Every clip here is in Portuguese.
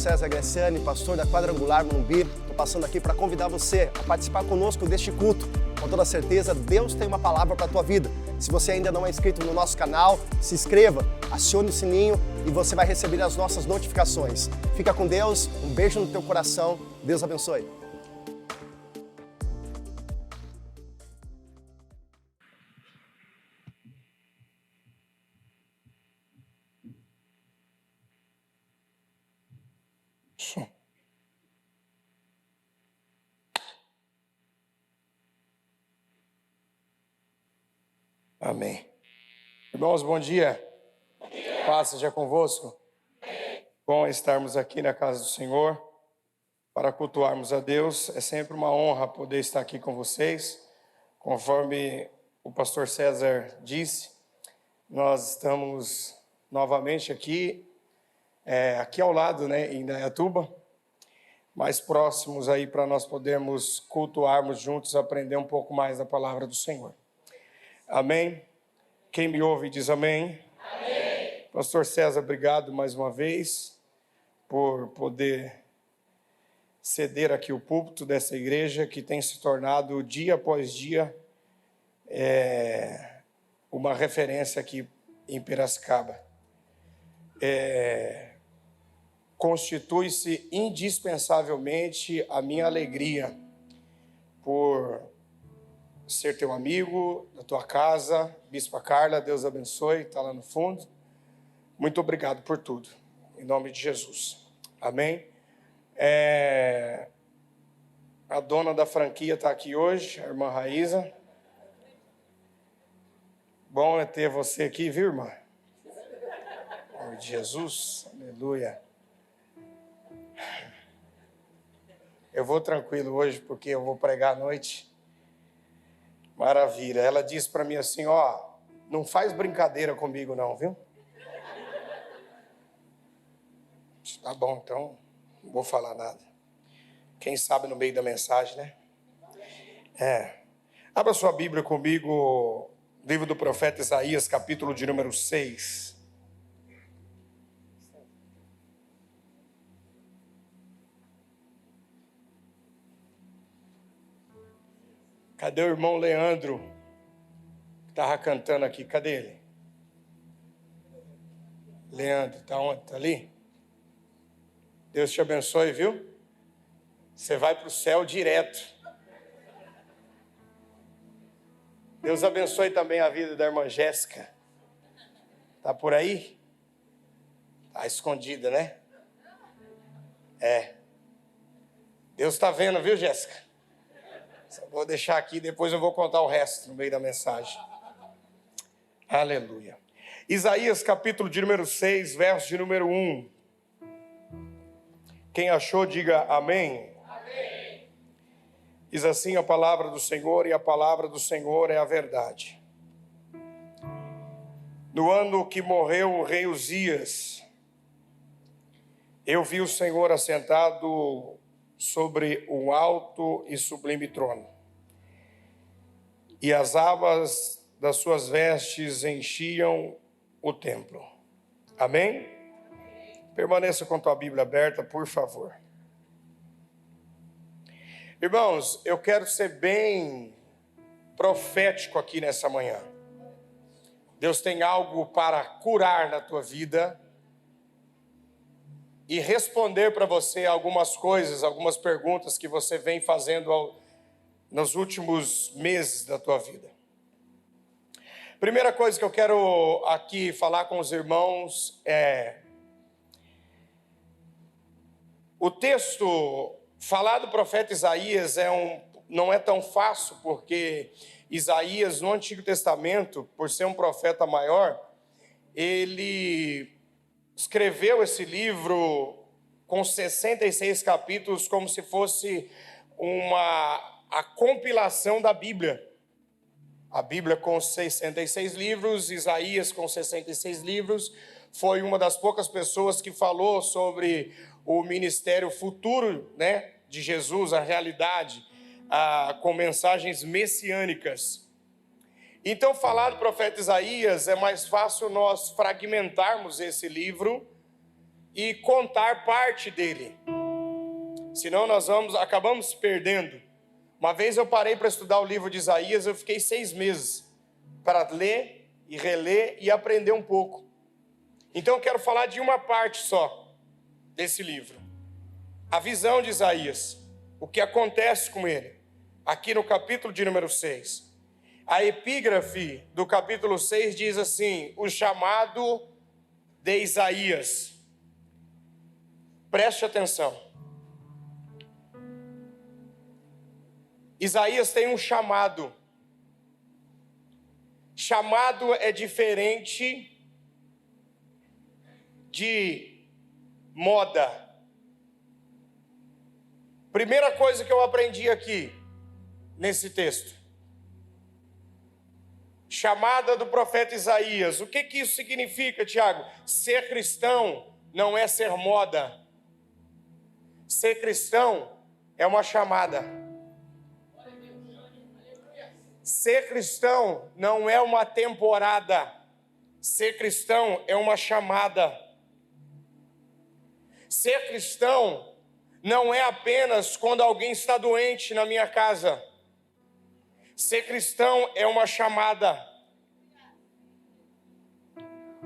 César Gressiani, pastor da Quadrangular Morumbi. Estou passando aqui para convidar você a participar conosco deste culto. Com toda certeza, Deus tem uma palavra para a tua vida. Se você ainda não é inscrito no nosso canal, se inscreva, acione o sininho e você vai receber as nossas notificações. Fica com Deus, um beijo no teu coração, Deus abençoe. Amém. Irmãos, bom dia. Paz seja convosco. Bom estarmos aqui na casa do Senhor para cultuarmos a Deus. É sempre uma honra poder estar aqui com vocês. Conforme o pastor César disse, nós estamos novamente aqui ao lado, em Indaiatuba, mais próximos aí para nós podermos cultuarmos juntos, aprender um pouco mais da palavra do Senhor. Amém? Quem me ouve diz amém. Amém. Pastor César, obrigado mais uma vez por poder ceder aqui o púlpito dessa igreja que tem se tornado dia após dia uma referência aqui em Piracicaba. Constitui-se indispensavelmente a minha alegria por ser teu amigo, da tua casa. Bispa Carla, Deus abençoe, está lá no fundo. Muito obrigado por tudo, em nome de Jesus. Amém? A dona da franquia está aqui hoje, a irmã Raíza. Bom é ter você aqui, viu, irmã? Em nome de Jesus, aleluia. Eu vou tranquilo hoje, porque eu vou pregar à noite. Maravilha. Ela disse para mim assim, não faz brincadeira comigo não, viu? Tá bom, então não vou falar nada. Quem sabe no meio da mensagem, né? Abra sua Bíblia comigo, livro do profeta Isaías, capítulo de número 6. Cadê o irmão Leandro, que estava cantando aqui? Cadê ele? Leandro, está onde? Está ali? Deus te abençoe, viu? Você vai para o céu direto. Deus abençoe também a vida da irmã Jéssica. Está por aí? Está escondida, né? Deus está vendo, viu, Jéssica? Só vou deixar aqui, depois eu vou contar o resto no meio da mensagem. Aleluia. Isaías, capítulo de número 6, verso de número 1. Quem achou, diga amém. Amém. Diz assim a palavra do Senhor, e a palavra do Senhor é a verdade. No ano que morreu o rei Uzias, eu vi o Senhor assentado sobre um alto e sublime trono, e as abas das suas vestes enchiam o templo. Amém? Permaneça com tua Bíblia aberta, por favor. Irmãos, eu quero ser bem profético aqui nessa manhã. Deus tem algo para curar na tua vida e responder para você algumas coisas, algumas perguntas que você vem fazendo nos últimos meses da tua vida. Primeira coisa que eu quero aqui falar com os irmãos o texto falar do profeta Isaías não é tão fácil, porque Isaías, no Antigo Testamento, por ser um profeta maior, ele escreveu esse livro com 66 capítulos, como se fosse a compilação da Bíblia. A Bíblia com 66 livros, Isaías com 66 livros, foi uma das poucas pessoas que falou sobre o ministério futuro, de Jesus, a realidade, com mensagens messiânicas. Então, falar do profeta Isaías é mais fácil nós fragmentarmos esse livro e contar parte dele. Senão nós acabamos perdendo. Uma vez eu parei para estudar o livro de Isaías, eu fiquei 6 meses para ler e reler e aprender um pouco. Então eu quero falar de uma parte só desse livro. A visão de Isaías, o que acontece com ele, aqui no capítulo de número 6. A epígrafe do capítulo 6 diz assim: o chamado de Isaías. Preste atenção. Isaías tem um chamado. Chamado é diferente de moda. Primeira coisa que eu aprendi aqui, nesse texto. Chamada do profeta Isaías. O que isso significa, Tiago? Ser cristão não é ser moda. Ser cristão é uma chamada. Ser cristão não é uma temporada. Ser cristão é uma chamada. Ser cristão não é apenas quando alguém está doente na minha casa. Ser cristão é uma chamada.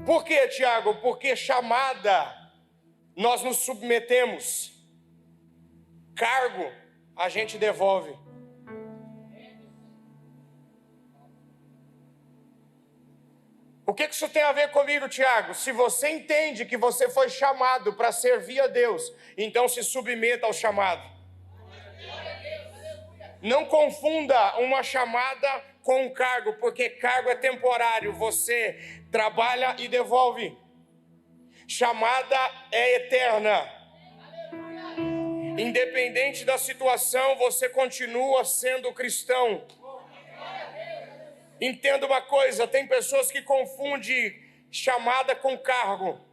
Por quê, Tiago? Porque chamada nós nos submetemos. Cargo a gente devolve. O que isso tem a ver comigo, Tiago? Se você entende que você foi chamado para servir a Deus, então se submeta ao chamado. Não confunda uma chamada com um cargo, porque cargo é temporário. Você trabalha e devolve. Chamada é eterna. Independente da situação, você continua sendo cristão. Entenda uma coisa, tem pessoas que confundem chamada com cargo.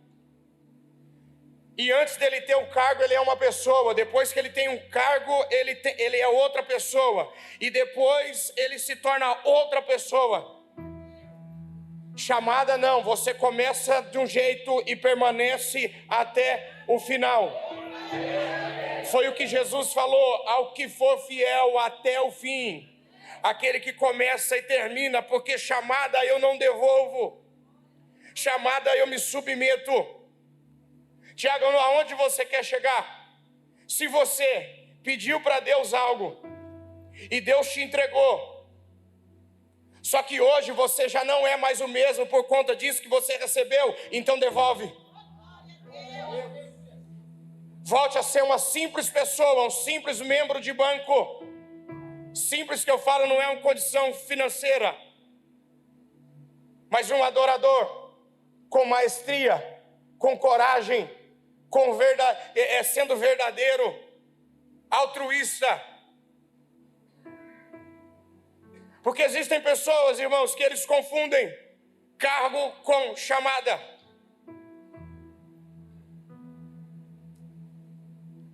E antes dele ter um cargo, ele é uma pessoa. Depois que ele tem um cargo, ele é outra pessoa. E depois ele se torna outra pessoa. Chamada não, você começa de um jeito e permanece até o final. Foi o que Jesus falou: ao que for fiel até o fim. Aquele que começa e termina, porque chamada eu não devolvo. Chamada eu me submeto. Tiago, aonde você quer chegar? Se você pediu para Deus algo e Deus te entregou, só que hoje você já não é mais o mesmo por conta disso que você recebeu, então devolve. Volte a ser uma simples pessoa, um simples membro de banco. Simples que eu falo não é uma condição financeira, mas um adorador com maestria, com coragem, sendo verdadeiro, altruísta. Porque existem pessoas, irmãos, que eles confundem cargo com chamada.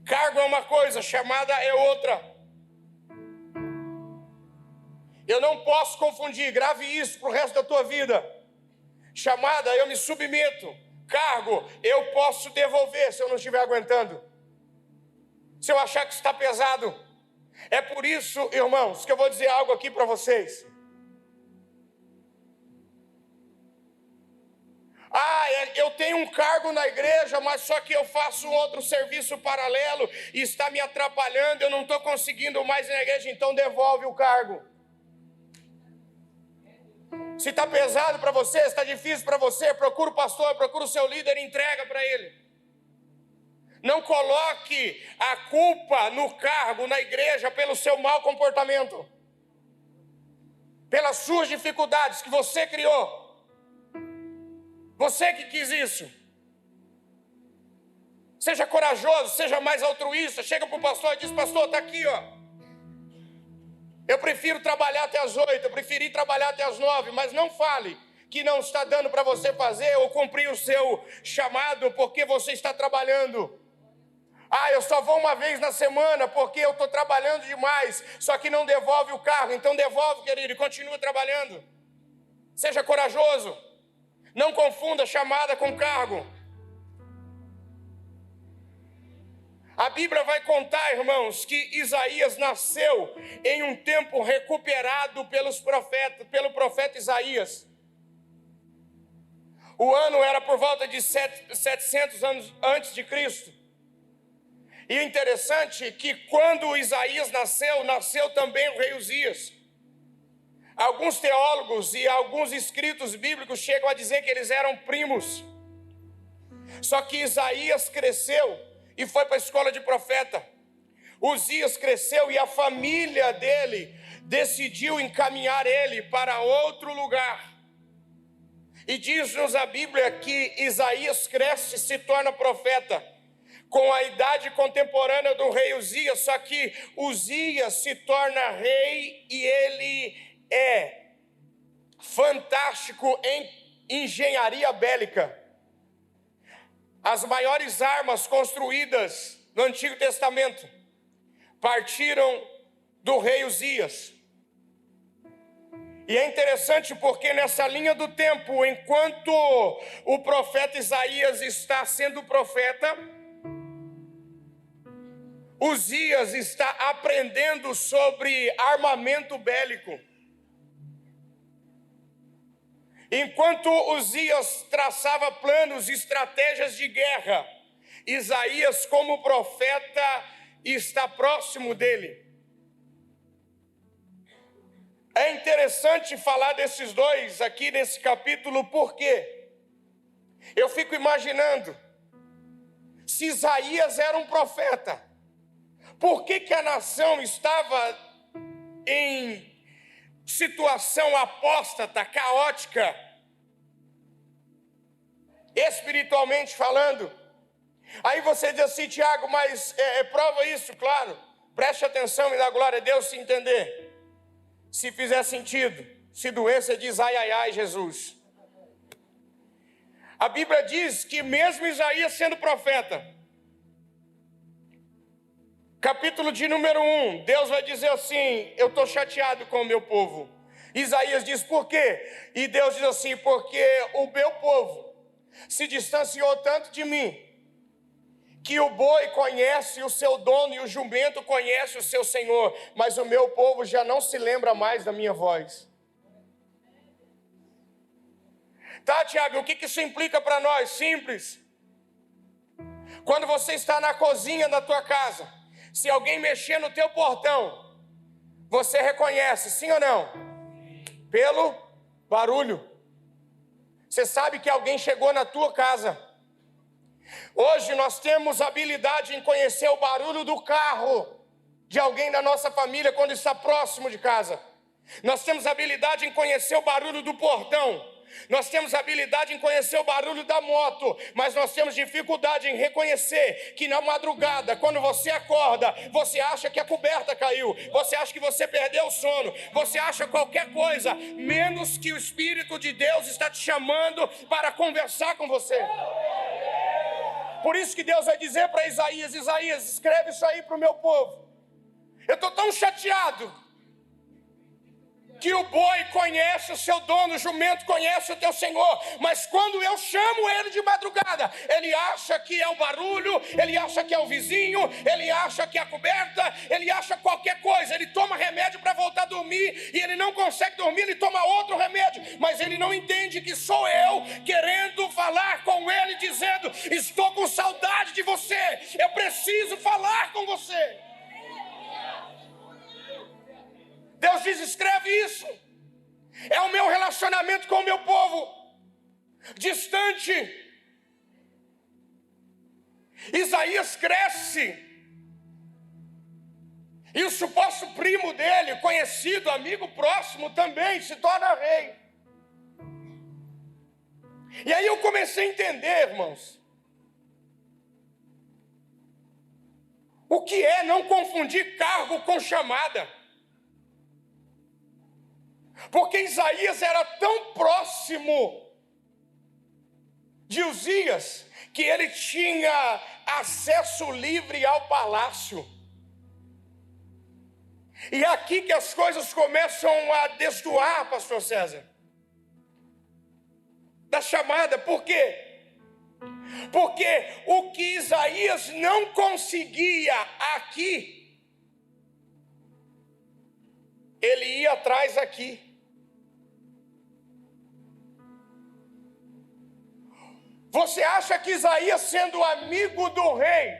Cargo é uma coisa, chamada é outra. Eu não posso confundir, grave isso para o resto da tua vida. Chamada, eu me submeto. Cargo, eu posso devolver se eu não estiver aguentando. Se eu achar que está pesado. É por isso, irmãos, que eu vou dizer algo aqui para vocês. Eu tenho um cargo na igreja, mas só que eu faço outro serviço paralelo e está me atrapalhando, eu não estou conseguindo mais ir na igreja, então devolve o cargo. Se está pesado para você, se está difícil para você, procura o pastor, procura o seu líder e entrega para ele. Não coloque a culpa no cargo, na igreja, pelo seu mau comportamento. Pelas suas dificuldades que você criou. Você que quis isso. Seja corajoso, seja mais altruísta. Chega para o pastor e diz: pastor, está aqui, ó. Eu prefiro trabalhar até as 8, eu preferi trabalhar até as 9, mas não fale que não está dando para você fazer ou cumprir o seu chamado porque você está trabalhando. Eu só vou uma vez na semana porque eu estou trabalhando demais, só que não devolve o cargo. Então devolve, querido, e continua trabalhando. Seja corajoso. Não confunda chamada com cargo. A Bíblia vai contar, irmãos, que Isaías nasceu em um tempo recuperado pelo profeta Isaías. O ano era por volta de 700 anos antes de Cristo. E o interessante é que quando Isaías nasceu também o rei Uzias. Alguns teólogos e alguns escritos bíblicos chegam a dizer que eles eram primos. Só que Isaías cresceu e foi para a escola de profeta. Uzias cresceu e a família dele decidiu encaminhar ele para outro lugar. E diz-nos a Bíblia que Isaías cresce e se torna profeta com a idade contemporânea do rei Uzias, só que Uzias se torna rei e ele é fantástico em engenharia bélica. As maiores armas construídas no Antigo Testamento partiram do rei Uzias. E é interessante porque nessa linha do tempo, enquanto o profeta Isaías está sendo profeta, Uzias está aprendendo sobre armamento bélico. Enquanto Uzias traçava planos e estratégias de guerra, Isaías, como profeta, está próximo dele. É interessante falar desses dois aqui nesse capítulo, porque eu fico imaginando, se Isaías era um profeta, por que a nação estava em situação apóstata, caótica, espiritualmente falando? Aí você diz assim, Tiago, mas prova isso, claro. Preste atenção e dá glória a Deus se entender. Se fizer sentido, se doença diz ai, ai, ai, Jesus. A Bíblia diz que mesmo Isaías sendo profeta, capítulo de número 1, Deus vai dizer assim, eu estou chateado com o meu povo. Isaías diz por quê? E Deus diz assim, porque o meu povo se distanciou tanto de mim, que o boi conhece o seu dono e o jumento conhece o seu senhor, mas o meu povo já não se lembra mais da minha voz. Tá, Tiago, o que isso implica para nós? Simples. Quando você está na cozinha da tua casa, se alguém mexer no teu portão, você reconhece, sim ou não? Pelo barulho. Você sabe que alguém chegou na tua casa. Hoje nós temos habilidade em conhecer o barulho do carro de alguém da nossa família quando está próximo de casa. Nós temos habilidade em conhecer o barulho do portão. Nós temos habilidade em conhecer o barulho da moto, mas nós temos dificuldade em reconhecer que na madrugada, quando você acorda, você acha que a coberta caiu, você acha que você perdeu o sono, você acha qualquer coisa, menos que o Espírito de Deus está te chamando para conversar com você. Por isso que Deus vai dizer para Isaías, Isaías, escreve isso aí para o meu povo. Eu estou tão chateado que o boi conhece o seu dono, o jumento conhece o teu senhor, mas quando eu chamo ele de madrugada, ele acha que é o barulho, ele acha que é o vizinho, ele acha que é a coberta, ele acha qualquer coisa, ele toma remédio para voltar a dormir, e ele não consegue dormir, ele toma outro remédio, mas ele não entende que sou eu querendo falar com ele, dizendo, estou com saudade de você, eu preciso falar com você. Deus diz, escreve isso. É o meu relacionamento com o meu povo. Distante. Isaías cresce. E o suposto primo dele, conhecido, amigo próximo, também se torna rei. E aí eu comecei a entender, irmãos, o que é não confundir cargo com chamada. Porque Isaías era tão próximo de Uzias que ele tinha acesso livre ao palácio. E é aqui que as coisas começam a destoar, pastor César, da chamada. Por quê? Porque o que Isaías não conseguia aqui, ele ia atrás aqui. Você acha que Isaías, sendo amigo do rei,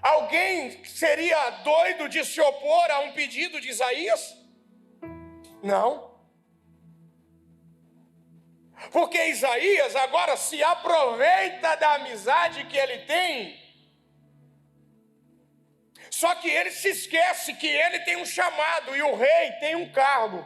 alguém seria doido de se opor a um pedido de Isaías? Não. Porque Isaías agora se aproveita da amizade que ele tem. Só que ele se esquece que ele tem um chamado e o rei tem um cargo.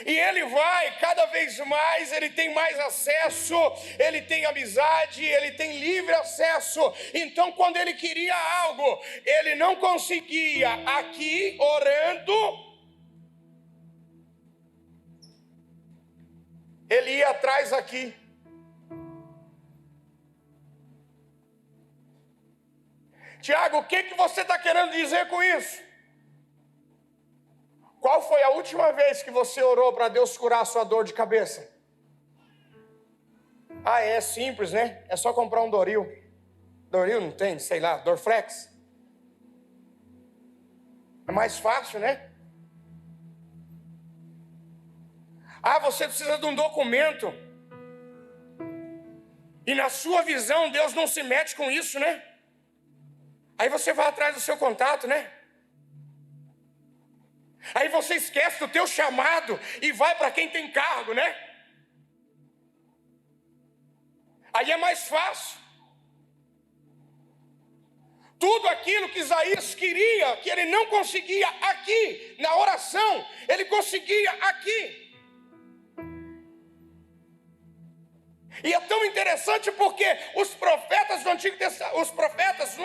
E ele vai cada vez mais, ele tem mais acesso, ele tem amizade, ele tem livre acesso. Então, quando ele queria algo, ele não conseguia aqui orando, ele ia atrás aqui. Tiago, o que você está querendo dizer com isso? Qual foi a última vez que você orou para Deus curar a sua dor de cabeça? Ah, é simples, né? É só comprar um Doril. Doril não tem, sei lá, Dorflex. É mais fácil, né? Ah, você precisa de um documento. E na sua visão, Deus não se mete com isso, né? Aí você vai atrás do seu contato, né? Aí você esquece do teu chamado e vai para quem tem cargo, né? Aí é mais fácil. Tudo aquilo que Isaías queria, que ele não conseguia aqui, na oração, ele conseguia aqui. E é tão interessante porque os profetas no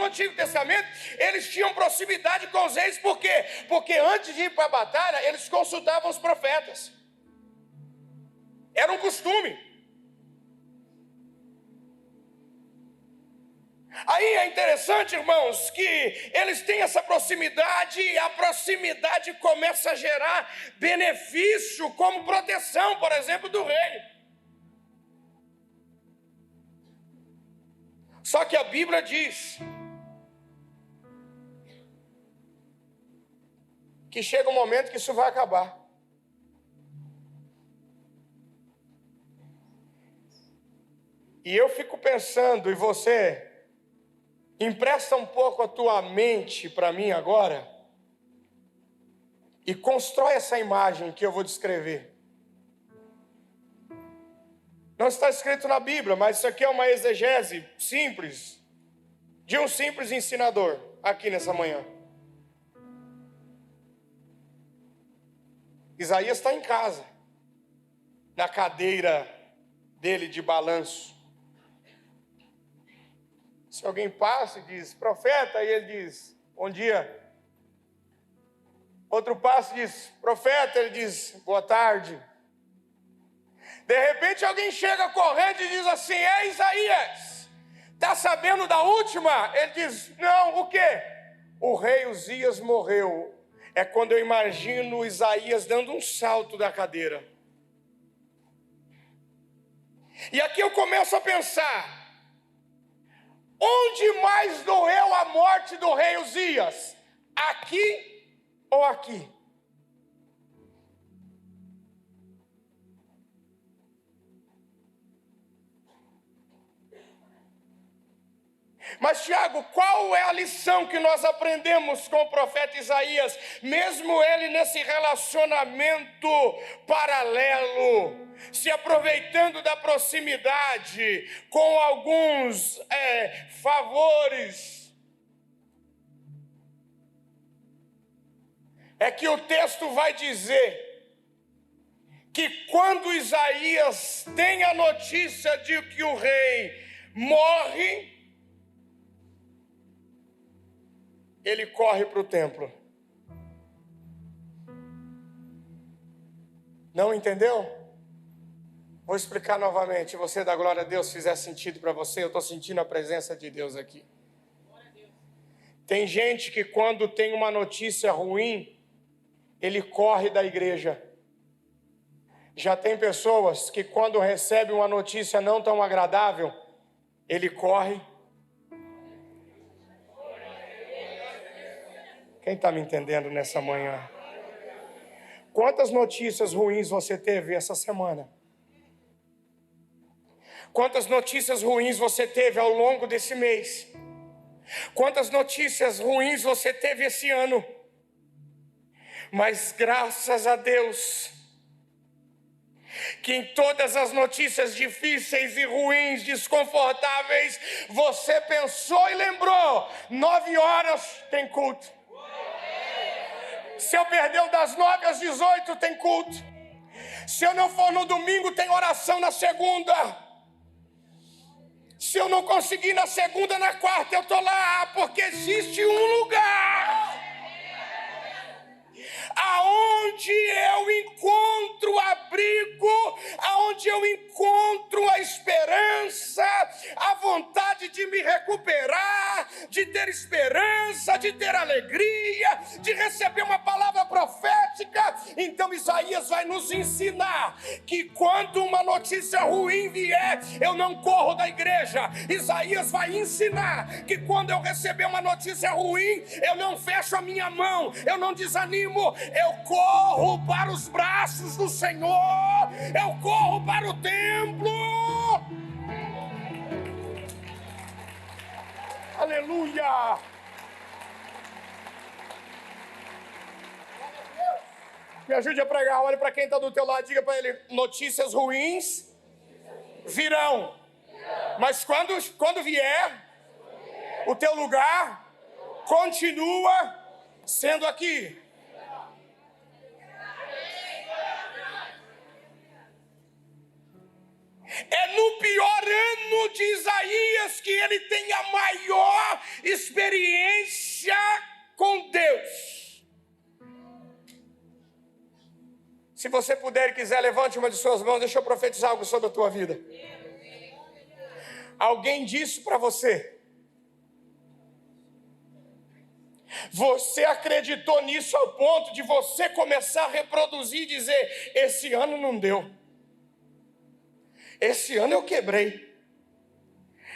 Antigo Testamento, eles tinham proximidade com os reis. Por quê? Porque antes de ir para a batalha, eles consultavam os profetas. Era um costume. Aí é interessante, irmãos, que eles têm essa proximidade e a proximidade começa a gerar benefício como proteção, por exemplo, do rei. Só que a Bíblia diz que chega um momento que isso vai acabar. E eu fico pensando, e você empresta um pouco a tua mente para mim agora e constrói essa imagem que eu vou descrever. Não está escrito na Bíblia, mas isso aqui é uma exegese simples, de um simples ensinador, aqui nessa manhã. Isaías está em casa, na cadeira dele de balanço. Se alguém passa e diz, profeta, e ele diz, bom dia. Outro passa e diz, profeta, ele diz, boa tarde. De repente alguém chega correndo e diz assim, Isaías, está sabendo da última? Ele diz, não, o quê? O rei Uzias morreu. É quando eu imagino Isaías dando um salto da cadeira. E aqui eu começo a pensar, onde mais doeu a morte do rei Uzias? Aqui ou aqui? Mas, Tiago, qual é a lição que nós aprendemos com o profeta Isaías? Mesmo ele nesse relacionamento paralelo, se aproveitando da proximidade, com alguns favores. É que o texto vai dizer que quando Isaías tem a notícia de que o rei morre, ele corre para o templo. Não entendeu? Vou explicar novamente. Você dá glória a Deus, se fizer sentido para você, eu estou sentindo a presença de Deus aqui. Tem gente que quando tem uma notícia ruim, ele corre da igreja. Já tem pessoas que quando recebem uma notícia não tão agradável, ele corre. Quem está me entendendo nessa manhã? Quantas notícias ruins você teve essa semana? Quantas notícias ruins você teve ao longo desse mês? Quantas notícias ruins você teve esse ano? Mas graças a Deus, que em todas as notícias difíceis e ruins, desconfortáveis, você pensou e lembrou: 9 horas tem culto. Se eu perder das 9 às 18 tem culto. Se eu não for no domingo, tem oração na segunda. Se eu não conseguir na segunda, na quarta eu estou lá, porque existe um lugar aonde eu encontro abrigo, aonde eu encontro a esperança, a vontade de me recuperar, de ter esperança, de ter alegria, de receber uma palavra profética. Então Isaías vai nos ensinar que quando uma notícia ruim vier, eu não corro da igreja. Isaías vai ensinar que quando eu receber uma notícia ruim, eu não fecho a minha mão, eu não desanimo, eu corro para os braços do Senhor, eu corro para o templo. Aleluia! Me ajude a pregar, olhe para quem está do teu lado, diga para ele: notícias ruins virão, mas quando vier, o teu lugar continua sendo aqui. É no pior ano de Isaías que ele tem a maior experiência com Deus. Se você puder e quiser, levante uma de suas mãos, deixa eu profetizar algo sobre a tua vida. Alguém disse para você, você acreditou nisso ao ponto de você começar a reproduzir e dizer: esse ano não deu. Esse ano eu quebrei.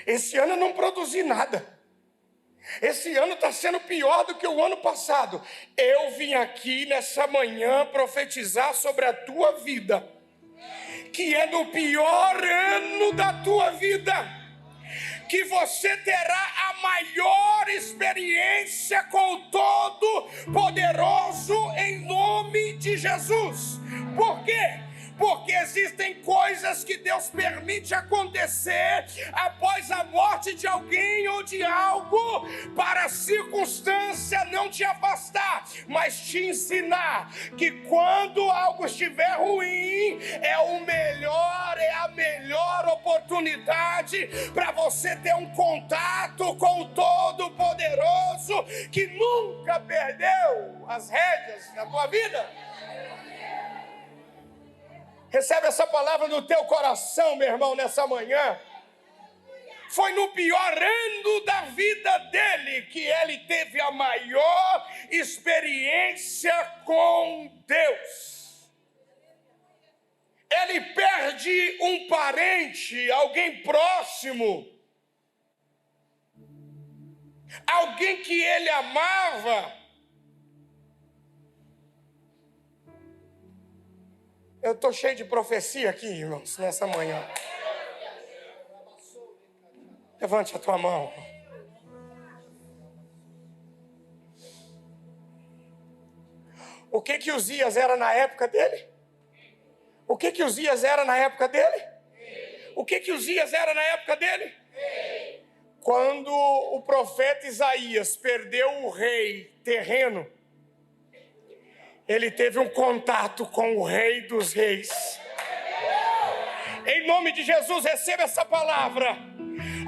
Esse ano eu não produzi nada. Esse ano está sendo pior do que o ano passado. Eu vim aqui nessa manhã profetizar sobre a tua vida, que é no pior ano da tua vida que você terá a maior experiência com o Todo-Poderoso em nome de Jesus. Por quê? Porque existem coisas que Deus permite acontecer após a morte de alguém ou de algo, para a circunstância não te afastar, mas te ensinar que quando algo estiver ruim, é a melhor oportunidade para você ter um contato com o Todo-Poderoso, que nunca perdeu as rédeas da tua vida. Recebe essa palavra no teu coração, meu irmão, nessa manhã. Foi no pior ano da vida dele que ele teve a maior experiência com Deus. Ele perde um parente, alguém próximo, alguém que ele amava. Eu estou cheio de profecia aqui, irmãos, nessa manhã. Levante a tua mão. O que Uzias era na época dele? O que Uzias era na época dele? O que Uzias era na época dele? Quando o profeta Isaías perdeu o rei terreno, ele teve um contato com o Rei dos Reis. Em nome de Jesus, receba essa palavra.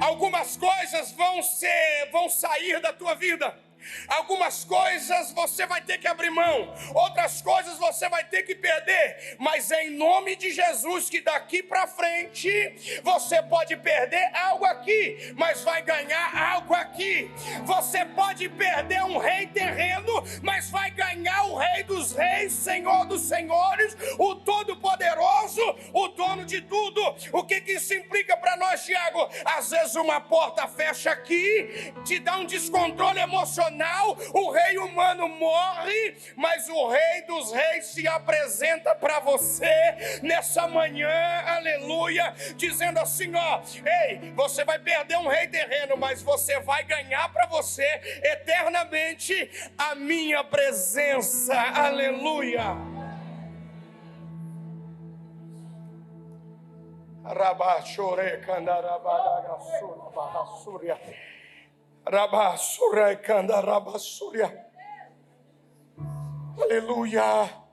Algumas coisas vão sair da tua vida. Algumas coisas você vai ter que abrir mão, outras coisas você vai ter que perder, mas é em nome de Jesus que daqui para frente você pode perder algo aqui, mas vai ganhar algo aqui. Você pode perder um rei terreno, mas vai ganhar o Rei dos Reis, Senhor dos Senhores, o Todo-Poderoso, o dono de tudo. O que isso implica para nós, Tiago? Às vezes uma porta fecha aqui, te dá um descontrole emocional, o rei humano morre, mas o Rei dos Reis se apresenta para você nessa manhã, aleluia, dizendo assim, ó, ei, você vai perder um rei terreno, mas você vai ganhar para você eternamente a minha presença, aleluia. Rabachore candarabadagasura barrasuria. Rabasura candarabasuria. Aleluia.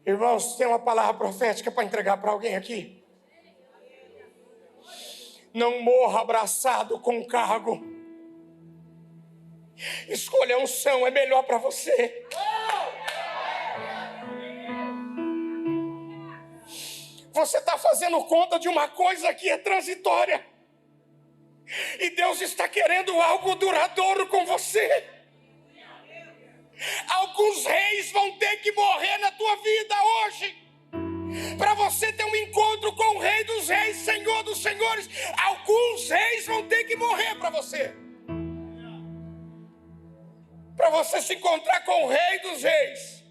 Irmãos, tem uma palavra profética para entregar para alguém aqui. Não morra abraçado com cargo. Escolha a unção, é melhor para você. Você está fazendo conta de uma coisa que é transitória. E Deus está querendo algo duradouro com você. Alguns reis vão ter que morrer na tua vida hoje, para você ter um encontro com o Rei dos Reis, Senhor dos Senhores. Alguns reis vão ter que morrer para você se encontrar com o Rei dos Reis.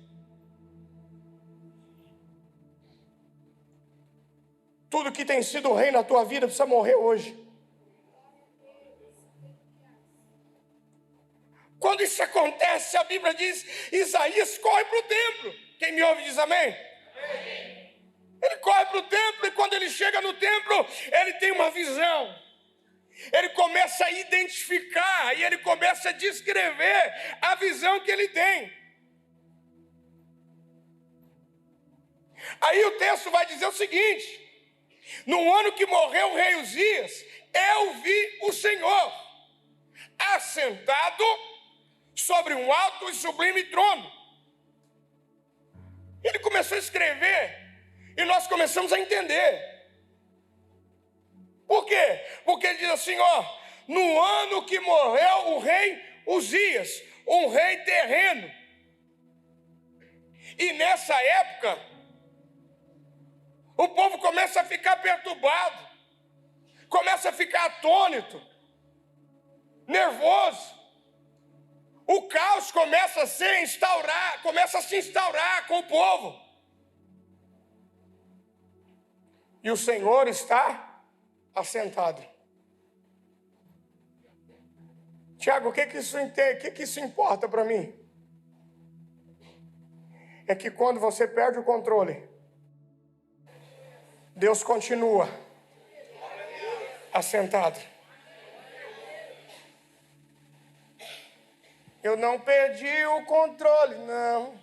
Tudo que tem sido rei na tua vida precisa morrer hoje. Quando isso acontece, a Bíblia diz, Isaías corre para o templo. Quem me ouve diz amém? Ele corre para o templo e quando ele chega no templo, ele tem uma visão. Ele começa a identificar e ele começa a descrever a visão que ele tem. Aí o texto vai dizer o seguinte: no ano que morreu o rei Uzias, eu vi o Senhor assentado sobre um alto e sublime trono. Ele começou a escrever e nós começamos a entender. Por quê? Porque ele diz assim, ó, no ano que morreu o rei Uzias, um rei terreno. E nessa época, o povo começa a ficar perturbado, começa a ficar atônito, nervoso. O caos começa a se instaurar com o povo. E o Senhor está assentado. Tiago, o que isso importa para mim? É que quando você perde o controle, Deus continua assentado. Eu não perdi o controle, não.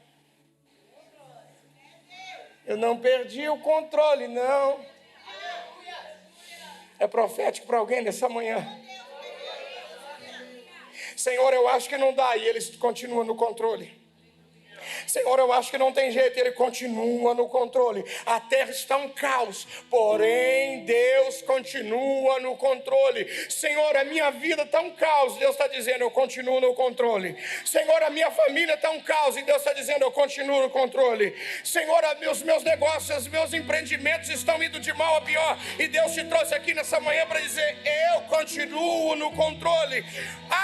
Eu não perdi o controle, não. É profético para alguém nessa manhã. Senhor, eu acho que não dá, e Ele continua no controle. Senhor, eu acho que não tem jeito, Ele continua no controle. A terra está um caos, porém Deus continua no controle. Senhor, a minha vida está um caos, Deus está dizendo, eu continuo no controle. Senhor, a minha família está um caos, e Deus está dizendo, eu continuo no controle. Senhor, os meus negócios, os meus empreendimentos estão indo de mal a pior, e Deus te trouxe aqui nessa manhã para dizer, eu continuo no controle.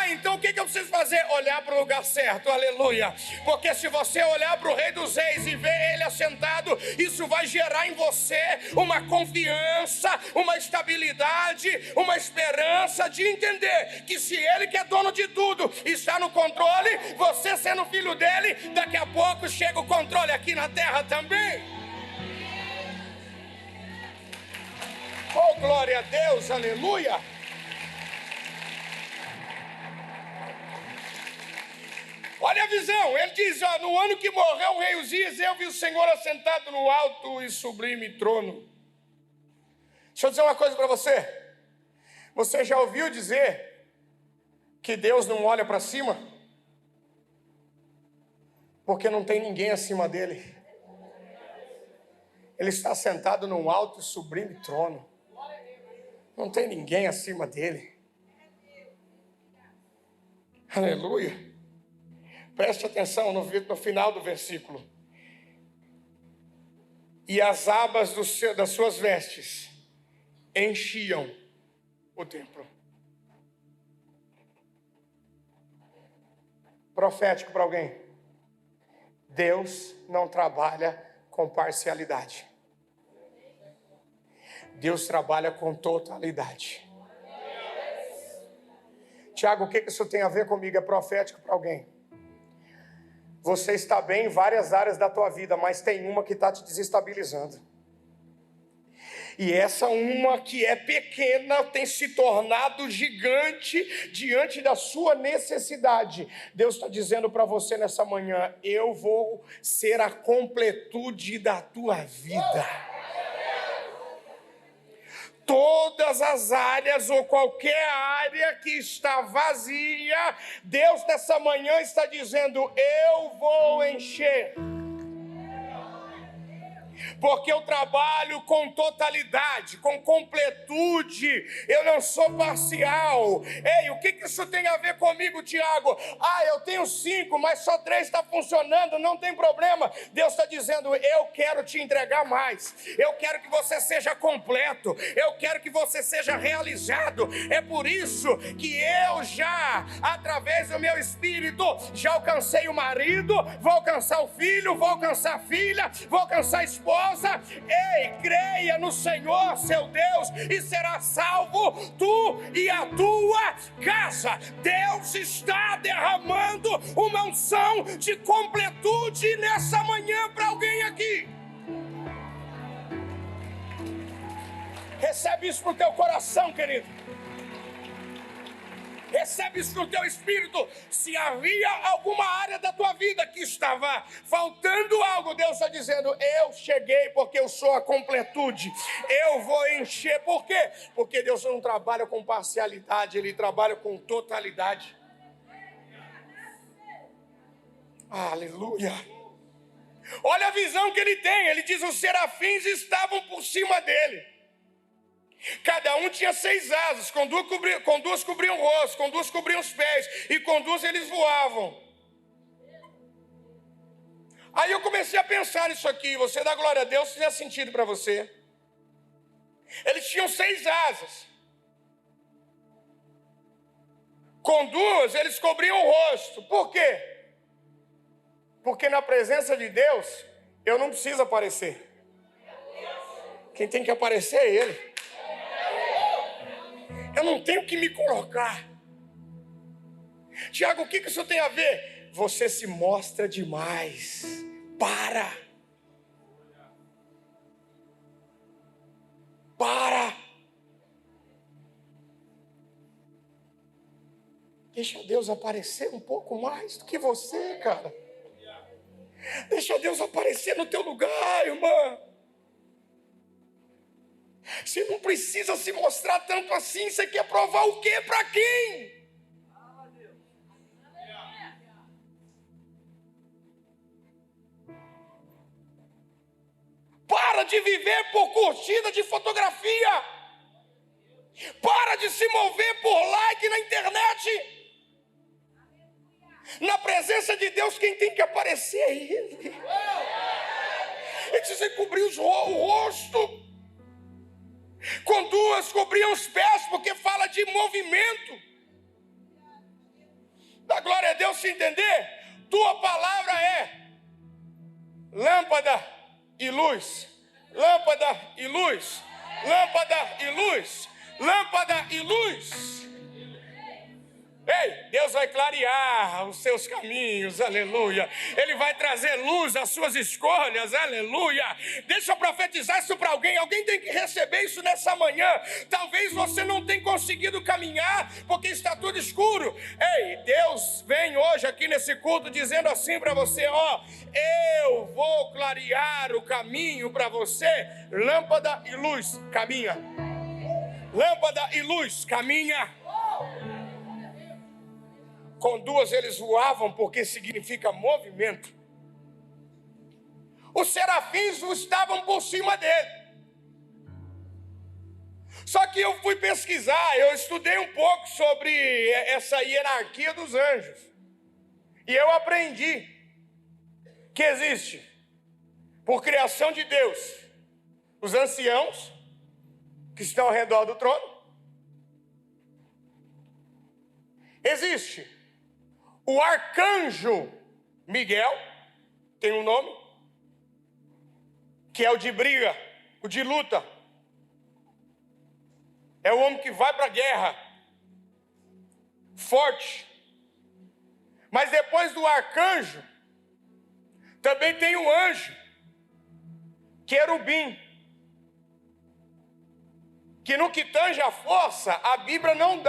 Então o que eu preciso fazer? Olhar para o lugar certo, aleluia. Porque se você olhar para o Rei dos Reis e ver Ele assentado, isso vai gerar em você uma confiança, uma estabilidade, uma esperança de entender que se Ele, que é dono de tudo, está no controle, você sendo filho dele, daqui a pouco chega o controle aqui na terra também. Oh, glória a Deus, aleluia. Olha a visão, ele diz, ó, no ano que morreu o rei Uzias, eu vi o Senhor assentado no alto e sublime trono. Deixa eu dizer uma coisa para você. Você já ouviu dizer que Deus não olha para cima? Porque não tem ninguém acima dele. Ele está sentado num alto e sublime trono. Não tem ninguém acima dele. Aleluia. Preste atenção no final do versículo. E as abas das suas vestes enchiam o templo. Profético para alguém. Deus não trabalha com parcialidade. Deus trabalha com totalidade. Tiago, o que isso tem a ver comigo? É profético para alguém. Você está bem em várias áreas da tua vida, mas tem uma que está te desestabilizando. E essa uma que é pequena tem se tornado gigante diante da sua necessidade. Deus está dizendo para você nessa manhã: eu vou ser a completude da tua vida. Todas as áreas ou qualquer área que está vazia, Deus nessa manhã está dizendo: eu vou encher. Porque eu trabalho com totalidade, com completude, eu não sou parcial. Ei, o que isso tem a ver comigo, Tiago? Eu tenho 5, mas só 3 está funcionando, não tem problema. Deus está dizendo: eu quero te entregar mais, eu quero que você seja completo, eu quero que você seja realizado. É por isso que eu já, através do meu Espírito, já alcancei o marido, vou alcançar o filho, vou alcançar a filha, vou alcançar a esposa. Ei, creia no Senhor, seu Deus, e será salvo tu e a tua casa. Deus está derramando uma unção de completude nessa manhã para alguém aqui. Recebe isso no teu coração, querido. Recebe isso no teu espírito. Se havia alguma área da tua vida que estava faltando algo, Deus está dizendo: eu cheguei porque eu sou a completude. Eu vou encher. Por quê? Porque Deus não trabalha com parcialidade, Ele trabalha com totalidade. Aleluia. Olha a visão que Ele tem. Ele diz: os serafins estavam por cima dele. Cada um tinha 6 asas, com 2 cobriam o rosto, com 2 cobriam os pés, e com 2 eles voavam. Aí eu comecei a pensar nisso aqui. Você dá glória a Deus se fizer sentido para você. Eles tinham 6 asas. Com 2 eles cobriam o rosto. Por quê? Porque na presença de Deus eu não preciso aparecer. Quem tem que aparecer é Ele. Eu não tenho que me colocar. Tiago, o que isso tem a ver? Você se mostra demais. Para. Deixa Deus aparecer um pouco mais do que você, cara. Deixa Deus aparecer no teu lugar, irmã. Você não precisa se mostrar tanto assim. Você quer provar o quê para quem? Para de viver por curtida de fotografia. Para de se mover por like na internet. Na presença de Deus, quem tem que aparecer é Ele. Ele precisa cobrir o rosto. Com 2 cobriam os pés, porque fala de movimento. Dá glória a Deus se entender. Tua palavra é lâmpada e luz. Lâmpada e luz. Lâmpada e luz. Lâmpada e luz. Ei, Deus vai clarear os seus caminhos, aleluia. Ele vai trazer luz às suas escolhas, aleluia. Deixa eu profetizar isso para alguém. Alguém tem que receber isso nessa manhã. Talvez você não tenha conseguido caminhar porque está tudo escuro. Ei, Deus vem hoje aqui nesse culto dizendo assim para você: ó, eu vou clarear o caminho para você. Lâmpada e luz, caminha. lâmpada e luz, caminha. Com duas eles voavam, porque significa movimento. Os serafins estavam por cima dele. Só que eu fui pesquisar, eu estudei um pouco sobre essa hierarquia dos anjos. E eu aprendi que existe, por criação de Deus, os anciãos que estão ao redor do trono. Existe o arcanjo Miguel, tem um nome, que é o de briga, o de luta. É o homem que vai para a guerra, forte. Mas depois do arcanjo, também tem o anjo, querubim, que no que tange a força, a Bíblia não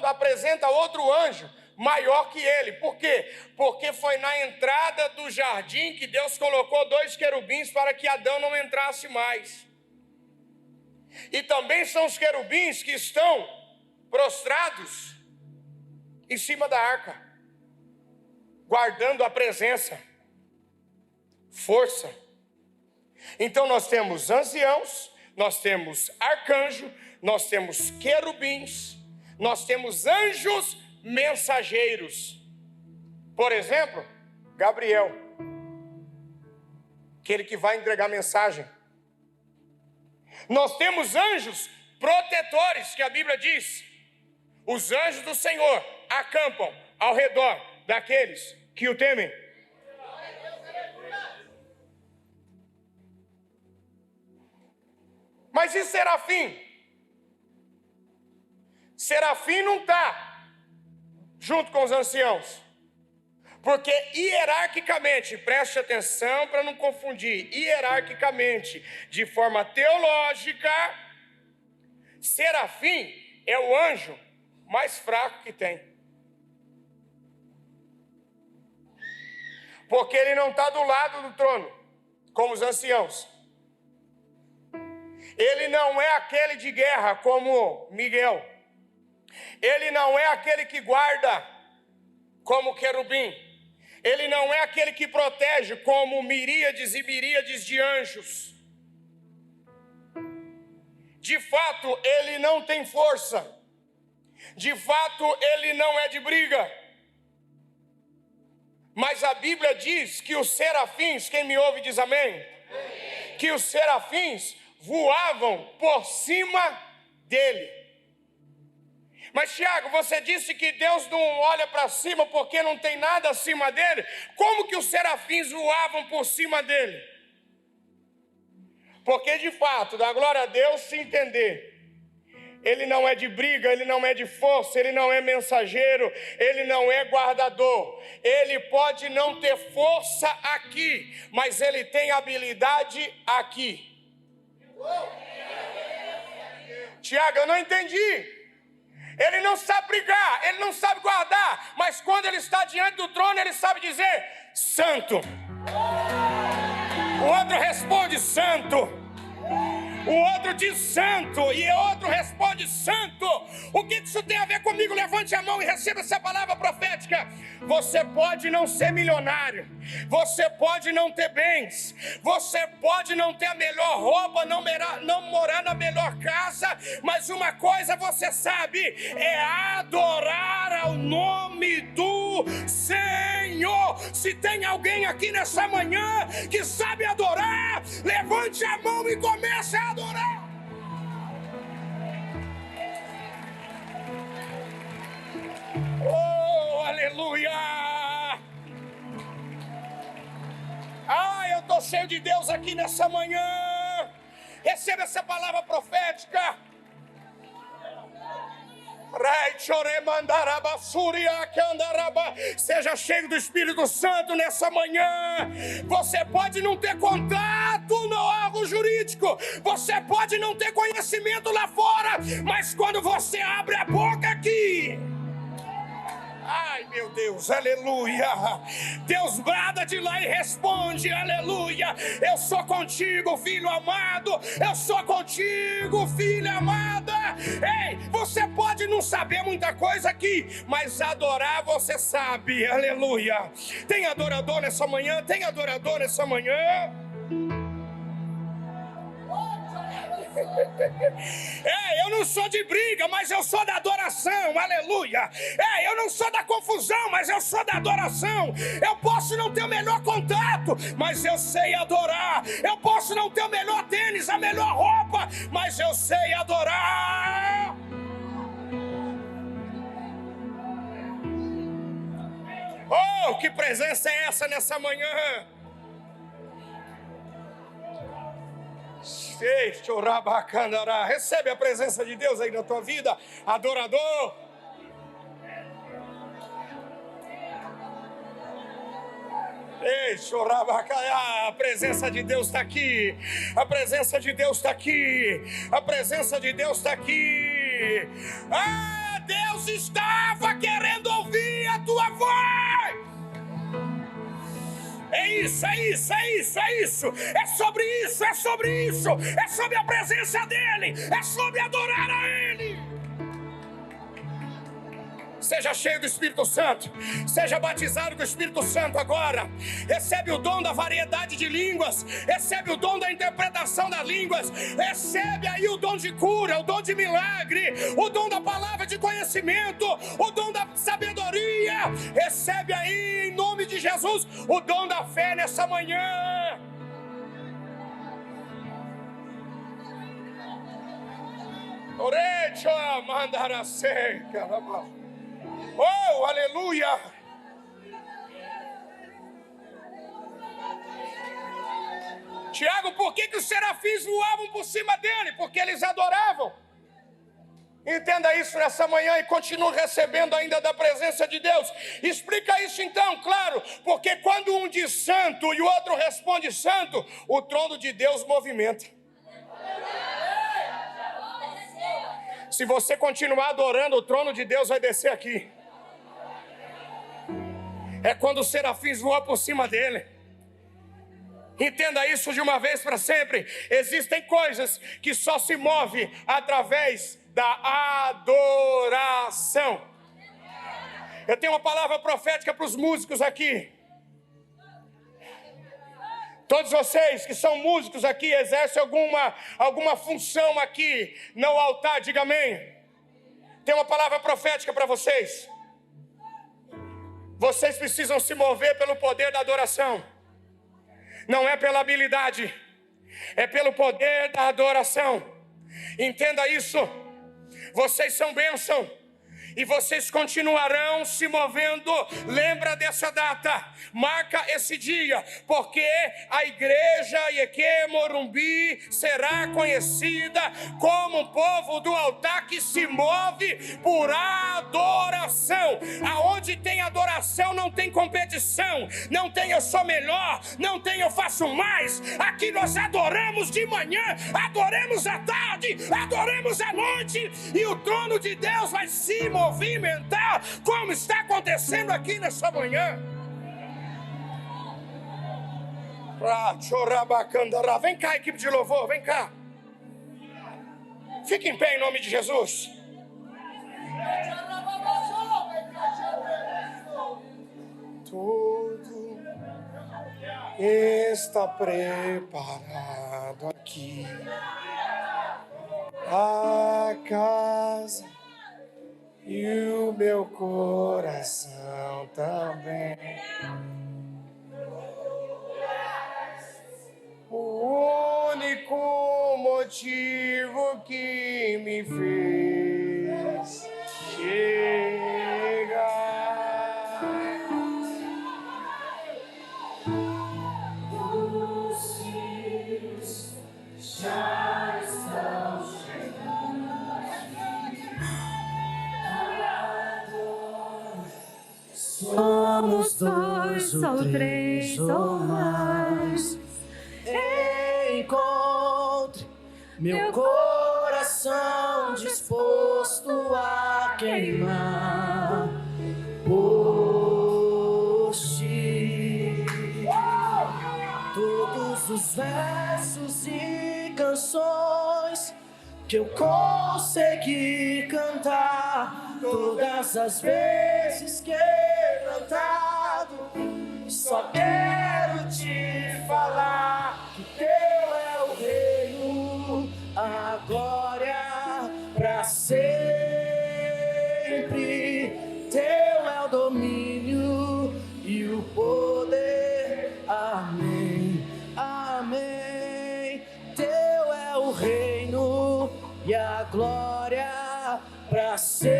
apresenta outro anjo maior que ele. Por quê? Porque foi na entrada do jardim que Deus colocou 2 querubins para que Adão não entrasse mais. E também são os querubins que estão prostrados em cima da arca, guardando a presença, força. Então nós temos anciãos, nós temos arcanjo, nós temos querubins, nós temos anjos mensageiros. Por exemplo, Gabriel, aquele que vai entregar mensagem. Nós temos anjos protetores, que a Bíblia diz: os anjos do Senhor acampam ao redor daqueles que o temem. Mas e serafim? Serafim não está junto com os anciãos, porque hierarquicamente, preste atenção para não confundir, hierarquicamente, de forma teológica, serafim é o anjo mais fraco que tem. Porque ele não está do lado do trono, como os anciãos. Ele não é aquele de guerra, como Miguel. Ele não é aquele que guarda, como querubim. Ele não é aquele que protege, como miríades e miríades de anjos. De fato, ele não tem força. De fato, ele não é de briga. Mas a Bíblia diz que os serafins, quem me ouve diz amém? Que os serafins voavam por cima dele. Mas Tiago, você disse que Deus não olha para cima porque não tem nada acima dele. Como que os serafins voavam por cima dele? Porque de fato, da glória a Deus se entender, ele não é de briga, ele não é de força, ele não é mensageiro, ele não é guardador. Ele pode não ter força aqui, mas ele tem habilidade aqui. Tiago, eu não entendi. Ele não sabe brigar, ele não sabe guardar, mas quando ele está diante do trono, ele sabe dizer: santo. O outro responde: santo. O outro diz santo, e o outro responde santo. O que isso tem a ver comigo? Levante a mão e receba essa palavra profética. Você pode não ser milionário, você pode não ter bens, você pode não ter a melhor roupa, não morar na melhor casa, mas uma coisa você sabe, é adorar ao nome do Senhor. Se tem alguém aqui nessa manhã que sabe adorar, levante a mão e comece a adorar. Oh, aleluia! Eu estou cheio de Deus aqui nessa manhã. Receba essa palavra profética. Seja cheio do Espírito Santo nessa manhã. Você pode não ter contato no órgão jurídico, você pode não ter conhecimento lá fora, mas quando você abre a boca aqui, ai meu meu Deus, aleluia. Deus brada de lá e responde, aleluia. Eu sou contigo, filho amado. Eu sou contigo, filha amada. Ei, você pode não saber muita coisa aqui, mas adorar você sabe, aleluia. Tem adorador nessa manhã? Tem adorador nessa manhã? Eu não sou de briga, mas eu sou da adoração, aleluia. Eu não sou da confusão, mas eu sou da adoração. Eu posso não ter o melhor contato, mas eu sei adorar. Eu posso não ter o melhor tênis, a melhor roupa, mas eu sei adorar. Oh, que presença é essa nessa manhã? Recebe a presença de Deus aí na tua vida, adorador. A presença de Deus está aqui. A presença de Deus está aqui. A presença de Deus está aqui. Deus estava querendo ouvir a tua voz. É isso. É sobre isso. É sobre a presença dEle. É sobre adorar a Ele. Seja cheio do Espírito Santo. Seja batizado com o Espírito Santo agora. Recebe o dom da variedade de línguas. Recebe o dom da interpretação das línguas. Recebe aí o dom de cura, o dom de milagre, o dom da palavra de conhecimento, o dom da sabedoria. Recebe aí, em nome de Jesus, o dom da fé nessa manhã. Orecha mandara seca, oh, aleluia! Tiago, por que os serafins voavam por cima dele? Porque eles adoravam. Entenda isso nessa manhã e continue recebendo ainda da presença de Deus. Explica isso então, claro, porque quando um diz santo e o outro responde santo, o trono de Deus movimenta. Se você continuar adorando, o trono de Deus vai descer aqui. É quando os serafins voam por cima dele. Entenda isso de uma vez para sempre. Existem coisas que só se movem através da adoração. Eu tenho uma palavra profética para os músicos aqui. Todos vocês que são músicos aqui, exercem alguma função aqui no altar, diga amém. Tem uma palavra profética para vocês. Vocês precisam se mover pelo poder da adoração. Não é pela habilidade, é pelo poder da adoração. Entenda isso. Vocês são bênção e vocês continuarão se movendo. Lembra dessa data, marca esse dia, porque a igreja Ieque Morumbi será conhecida como um povo do altar que se move por adoração. Aonde tem adoração não tem competição, não tem eu sou melhor, não tem eu faço mais. Aqui nós adoramos de manhã, adoramos à tarde, adoramos à noite, e o trono de Deus vai se movimentar, como está acontecendo aqui nessa manhã. Vem cá, equipe de louvor, vem cá. Fique em pé em nome de Jesus. Tudo está preparado aqui. A casa e o meu coração também. O único motivo que me fez chegar. Os filhos já estão chegando. Somos dois ou três ou mais. Encontre meu coração disposto a queimar. canções que eu consegui cantar, todas as vezes quebrantado. Só quero te falar que teu é o reino, a glória pra sempre. Teu é o domínio e o poder. Amém, amém. Teu é o reino e a glória pra sempre.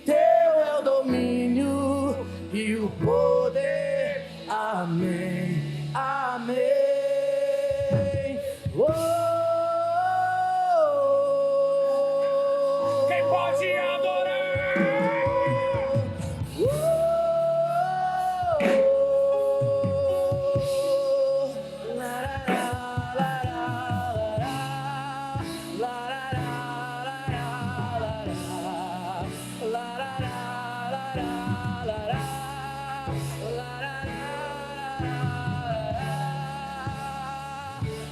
Teu é o domínio e o poder. Amém, amém. Quem pode adorar?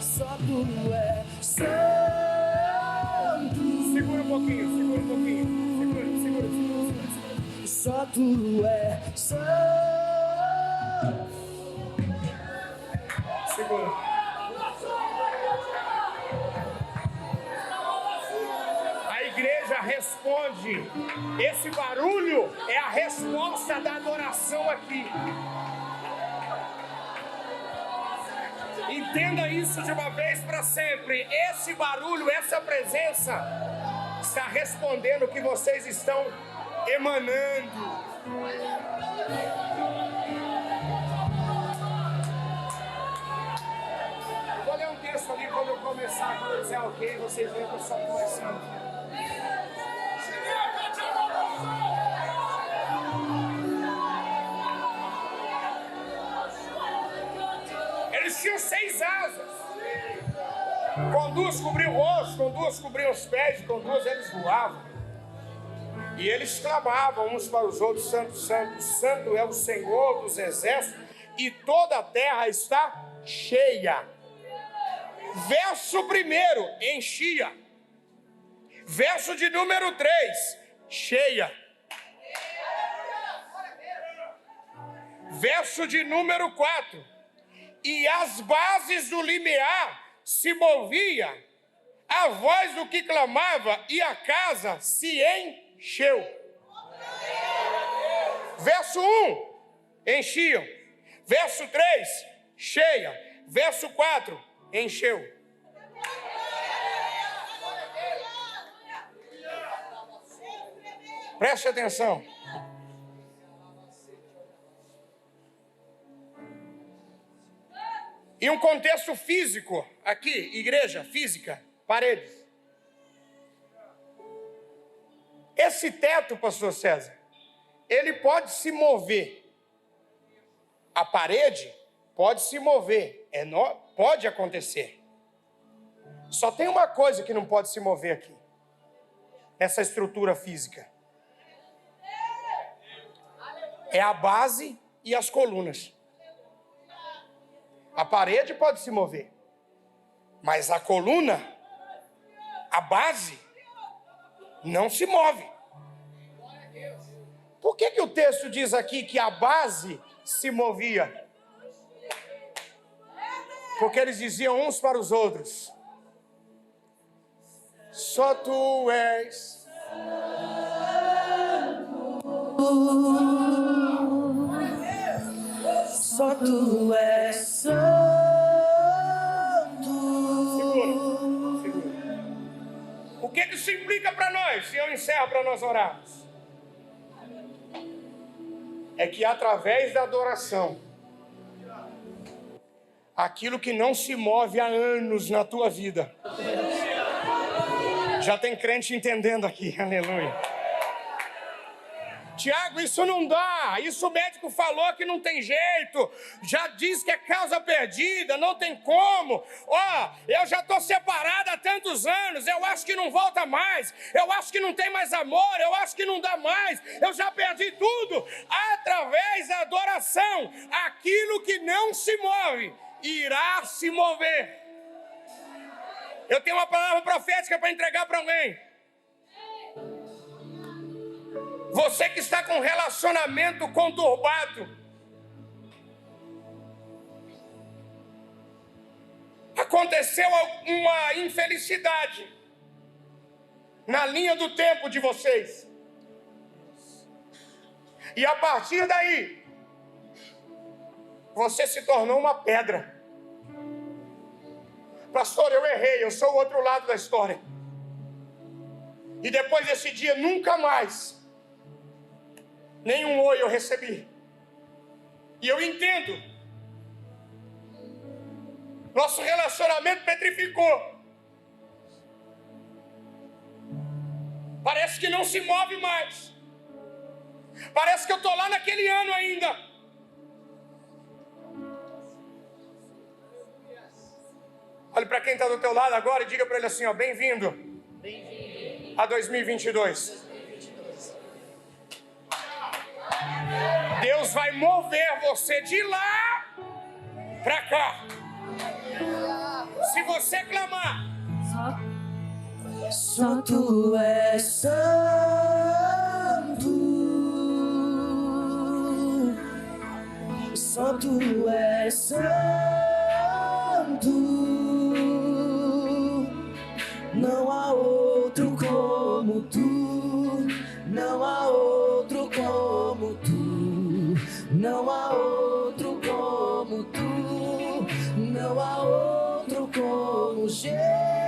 Só tu é santo. Segura um pouquinho. Segura. Só tu é santo. Segura. A igreja responde. Esse barulho é a resposta da adoração aqui. Entenda isso de uma vez para sempre. Esse barulho, essa presença está respondendo o que vocês estão emanando. Vou ler um texto ali quando eu começar, quando eu disser ok, vocês veem que eu só começando. Eles tinham 6 asas. Com 2 cobriam o rosto, com 2 cobriam os pés, com 2 eles voavam. E eles clamavam uns para os outros: Santo, Santo, Santo é o Senhor dos exércitos, e toda a terra está cheia. Verso 1, enchia. Verso de número 3, cheia. Verso de número 4, e as bases do limiar se movia, a voz do que clamava, e a casa se encheu. Verso 1, enchiam. Verso 3, cheia. Verso 4, encheu. Preste atenção. Em um contexto físico, aqui, igreja física, paredes. Esse teto, pastor César, ele pode se mover. A parede pode se mover, pode acontecer. Só tem uma coisa que não pode se mover aqui. Essa estrutura física. É a base e as colunas. A parede pode se mover, mas a coluna, a base, não se move. Por que o texto diz aqui que a base se movia? Porque eles diziam uns para os outros: só tu és. Só tu és santo. Segura. O que isso implica para nós? E eu encerro para nós orarmos. É que através da adoração, aquilo que não se move há anos na tua vida, já tem crente entendendo aqui, aleluia. Tiago, isso não dá, isso o médico falou que não tem jeito, já diz que é causa perdida, não tem como. Eu já estou separado há tantos anos, eu acho que não volta mais, eu acho que não tem mais amor, eu acho que não dá mais, eu já perdi tudo. Através da adoração, aquilo que não se move irá se mover. Eu tenho uma palavra profética para entregar para alguém. Você que está com um relacionamento conturbado, aconteceu uma infelicidade na linha do tempo de vocês. E a partir daí, você se tornou uma pedra. Pastor, eu errei, eu sou o outro lado da história. E depois desse dia, nunca mais nenhum oi eu recebi. E eu entendo. Nosso relacionamento petrificou. Parece que não se move mais. Parece que eu estou lá naquele ano ainda. Olhe para quem está do teu lado agora e diga para ele assim, ó, bem-vindo a 2022. Deus vai mover você de lá para cá. Se você clamar, só tu és santo, só tu és santo, não há outro como tu, não há outro como tu, não há outro como tu, não há outro como Jesus.